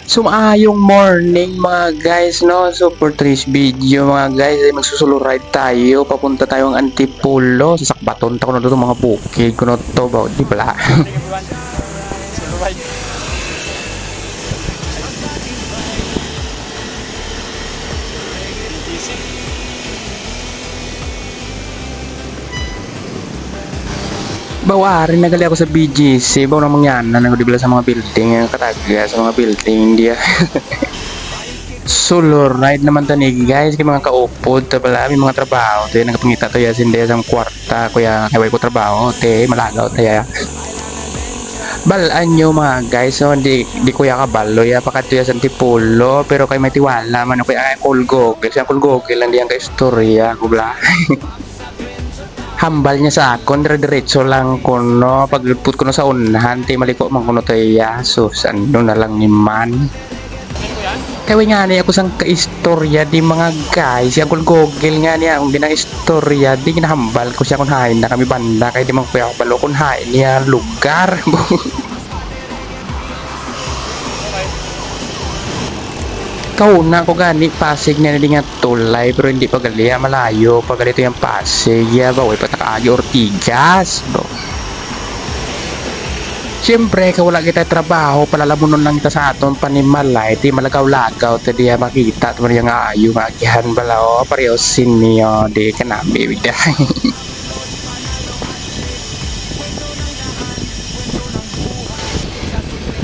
So maayong morning mga guys, no? So for today's video mga guys ay magsusulo ride tayo. Papunta tayong Antipolo. Sa Sakbaton ta ko na to mga bukid ko na to ba di pala. Morning everyone. Solo ride. Easy. Bawarin nagali ako sa BGC. Bawa na mangyana na di pala sa mga building, ang kataga sa mga building dia. Solo ride naman tani guys kay mga kaupod ta pala may mga trabaho te nagapangita to ya sinde sa kwarta kuya kay ko trabaho te malagaw te ya. Balaan nyo mga guys, so di kuya kabalo ya pakat ya sa Antipolo pero kay may tiwala man kuya ay call Google siya call Google lang diyan ka istorya ko bla. Hambal niya sa akon dire-diretso lang ko no paglupot ko no sa unahan ti maliko man kuno tay ya sus ano na lang ni man. Ano ko yan? Kaya nga niya ako sang kaistorya di mga guys siya kung google nga niya kung ginang istorya di ginahambal ko siya kung hain na kami banda kaya di man kuya balo kung hain niya lugar. Okay. Kauna ko gani Pasig na nga tulay pero hindi pa gali malayo pag galito yung Pasig ya ba way patakaayo Ortigas bro. Siyempre kawala kita trabaho palalamunon lang kita sa aton panimalay ti malagaw-lagaw ti diya makita ti man nga ayo nga agihan bala o pareho sinyo di kanami bigda.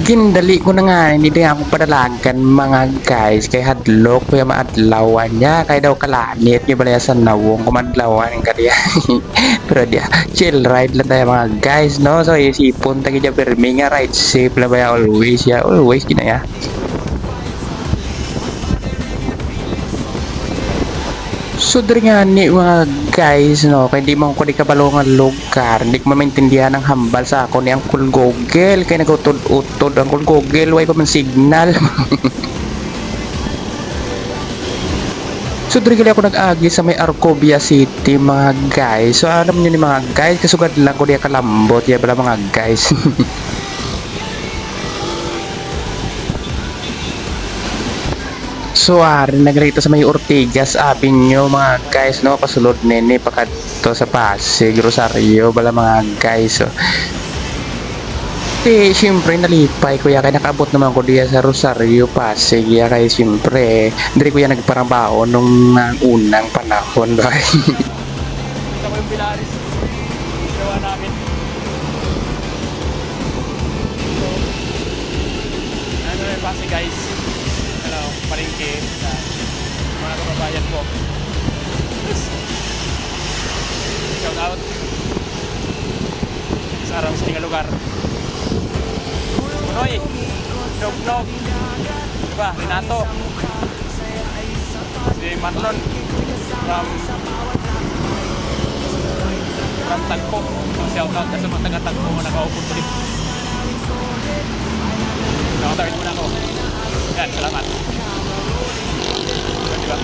Gindali ko na nga hindi din ako padalagan mga guys kay hadlok kuya maadlawan niya kay daw kalanit niya balaya sa nawong kumadlawan ka diya. Pero dia chill ride lang tayo mga guys no so isipon tagi dia permi nga ride safe lang ba ya always kinaya. So dari nga ni mga guys no kay di man ko di kabalongan lugar hindi ko maintindihan ang hambal sa ako ni ang Google kay nagutod-utod ang Google way pa man signal. So dari gali ako nag-agi sa may Arcobia City mga guys so alam niyo ni mga guys kasugad lang ko diya kalambot ya bala mga guys. So nagrito sa may Ortigas Avenue mga guys no pasulod nini pakadto sa Pasig Rosario bala mga guys so siyempre nalipay kuya kay nakaabot naman ko diya sa Rosario Pasig ya kay siyempre diri kuya nagparambaho nung unang panahon ba. Ito ko yung Pilaris. Ginawa namin. So, ano na yung Pasig guys. Hello, palengke sa mga kababayan ko. Shout out. Sa araw sa tinggal lugar. Noy, Nog, diba, Renato, si Marlon from Tagpo. So shout out na sa mga taga-Tagpo na nakaupod ulit. Nakatawid muna ako. Yan, salamat. Diba?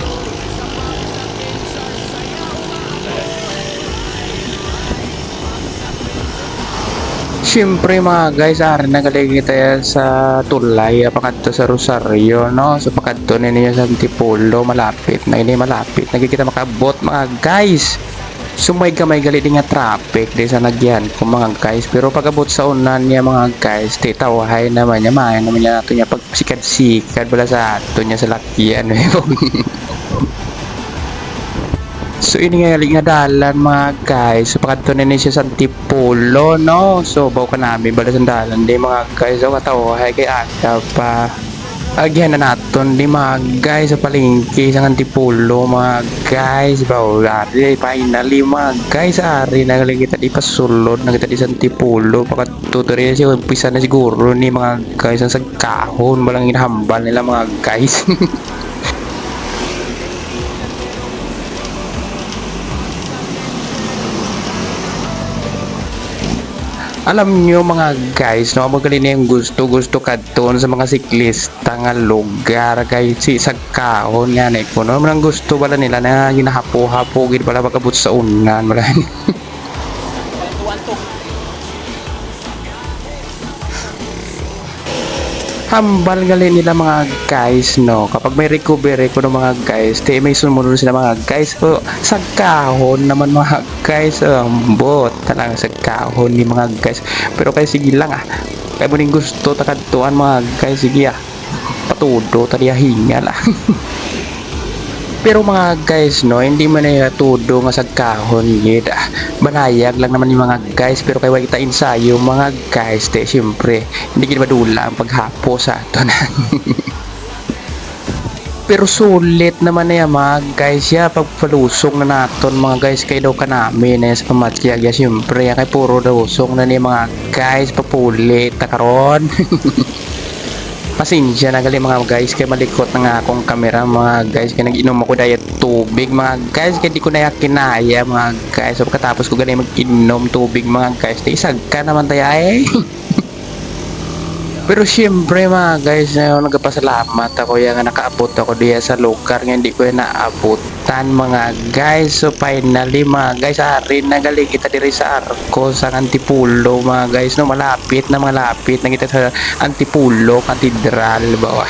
Siyempre mga guys, nagaligid tayo sa tulay, pakadto sa Rosario, no? So pakadto na niya sa Antipolo, malapit na ini malapit. Nagkikita makabot mga guys. Sumay gamay gali din nga traffic di sa nagyan ko mga guys. Pero pagabot sa unan niya mga guys, titawahay naman niya, mayan naman niya nato niya pag sikad-sikad bala sa ato niya sa lakyan. So ini nga dalan mga guys. So pakadto na ni siya sa Antipolo no. So baw ka namin bala sa dalan di mga guys. So katawahay kay aga pa. Agyan na naton di mga guys sa palengke sa Antipolo mga guys. Baw ari finally mga guys ari na kita di pasulod na kita di sa Antipolo. Pakadto rin siya umpisa na siguro ni mga guys ang sagkahon balang inahambal nila mga guys. Alam nyo mga guys, no, magaling na yung gusto kadton sa mga siklista nga lugar kay si sagkahon nga na ko no, man gusto bala nila na ginahapo-hapo gid bala pagabot sa unan bala. hambal gali nila mga guys, no, kapag may recovery ko ng mga guys, te may sumunod sila mga guys. So, sa kahon naman mga guys, ang bot talaga sa kahon ni mga guys. Pero kay sige lang kay mo ning gusto takadtuan mga guys, sige patudo tadi hinga lah. Pero mga guys, no, hindi man na tudo nga sa kahon gid. Banayag lang naman yung mga guys, pero kay wa kita ensayo mga guys, te syempre hindi gid madula ang paghapo sa aton. Pero sulit naman na yan mga guys ya, pagpalusong na naton mga guys, kay daw kanami na sa pamatyag ya, syempre kay puro daw usong na ni mga guys, papulit ta karon. Pasensya na gali mga guys, kay malikot na nga akong kamera mga guys, kay nag-inom ako dayat tubig mga guys, kay di ko na kinaya mga guys. So pagkatapos ko ganay mag-inom tubig mga guys, isag ka naman tayo Pero syempre mga guys, nagpasalamat ako nga nakaabot ako diya sa lugar nga hindi ko naabutan mga guys. So finally mga guys, arin na gali kita diri sa Arcos ang Antipulo mga guys, no, malapit na kita sa Antipulo Cathedral ba.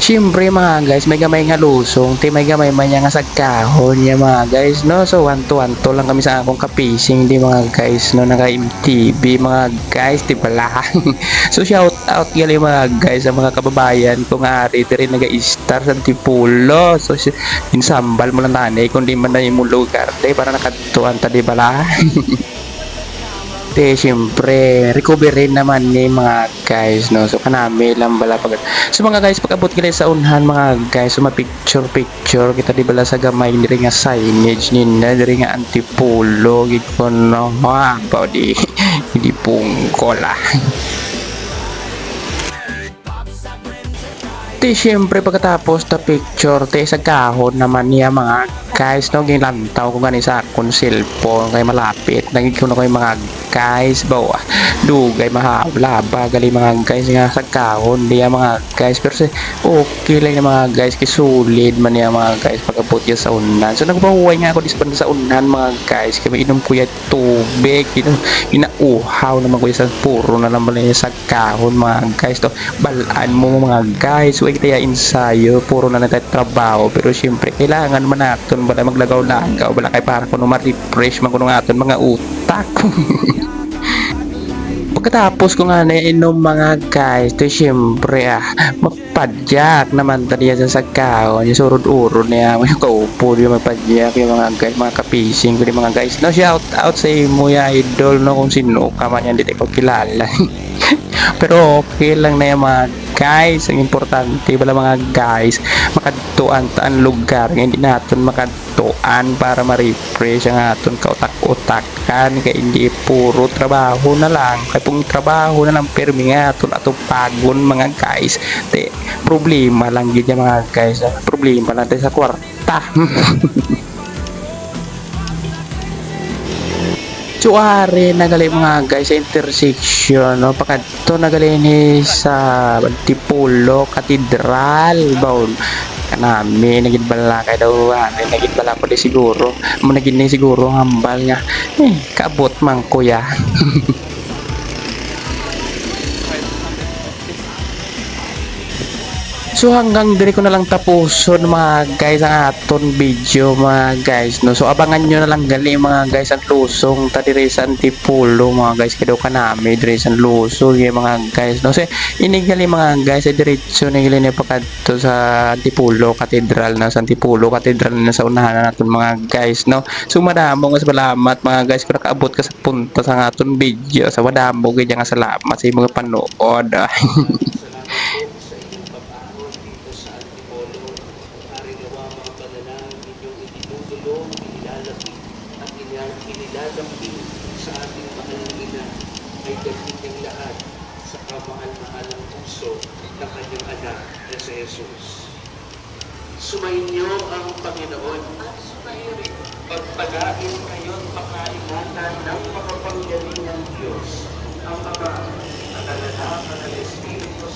Siyempre mga guys, may gamay nga lusong, te may gamay man nga sa kahon niya mga guys, no. So wanto lang kami sa akong kapising di mga guys, no, naka MTV mga guys, di pala. So shout out gali mga guys sa mga kababayan ko nga ari diri naga-star sa Antipulo. So insambal mo lang nanay kundi man na imong lugar te para nakadtuan ta di bala. Te syempre recovery naman ni mga guys, no. So kanami lang bala pag so mga guys, pag-abot gali sa unhan mga guys, so picture kita di bala sa gamay diri nga signage ninda diri nga Antipulo gid ko no pa di hindi pungko lah. Te syempre pagkatapos ta picture te sa kahon naman niya mga guys, no, gilantaw ko gani sa akong cellphone kay malapit nagig ko na koy mga guys bawa dugay mahablaba gali mga guys nga sa kahon diya mga guys. Pero okay lang na mga guys, kay solid man niya mga guys pagabot ya sa unan. So nagpahuway nga ako dispan sa unan mga guys, kay inom ko ya tubig, inauhaw naman ko sa puro na naman niya sa kahon mga guys. To balaan mo mga guys, huwag kaya ensayo puro na nagtatrabaho, pero syempre kailangan man natin bala maglagaw-lagaw bala kay para kuno ma-refresh man kuno aton mga utak. Pagkatapos ko nga nainom mga guys, to syempre mapadyak naman tadiya sa sagkaon yung surod-urod niya may kaupo yung mapadyak yung mga guys, mga kapising ko mga guys, no. Shout out sa imo ya idol, no, kung sino ka man yan dito ko kilala. Pero okay lang na yung mga guys, ang importante bala mga guys makadtuan taan lugar nga hindi natin makadtuan para ma-refresh ang aton kautak-utakan, kay hindi puro trabaho na lang, kay pong trabaho na lang permi nga aton ato pagon mga guys, te problema lang gid mga guys, problema lang sa kwarta. So are nagali mga guys sa intersection, no, pakadto nagali ni sa Antipulo Cathedral baon kanami nagid bala kay daw nagid bala ko di siguro mo nagid ni siguro hambal nga kaabot man kuya. So hanggang diri ko na lang tapuson mga guys ang aton video mga guys, no. So abangan nyo na lang gali mga guys ang lusong ta diri sa Antipulo mga guys, kay daw kanami diri sa lusong yung mga guys, no. So inigali mga guys diretso na gali ni pakadto sa Antipulo Cathedral, na sa Antipulo Cathedral na sa unahan na naton mga guys, no. So madamo nga salamat mga guys kung nakaabot ka sa punto sa aton video. Sa madamo gid nga salamat sa imong panood. Inilalambing sa ating mahal na ina ay gamitin lahat sa kamahal-mahal ng puso ng kanyang anak na si Jesus. Sumainyo ang Panginoon at sumayo rin. Pagpalain kayo't makaingatan ng makapangyarihan ng Diyos, ang Ama, ang Anak, ang Espiritu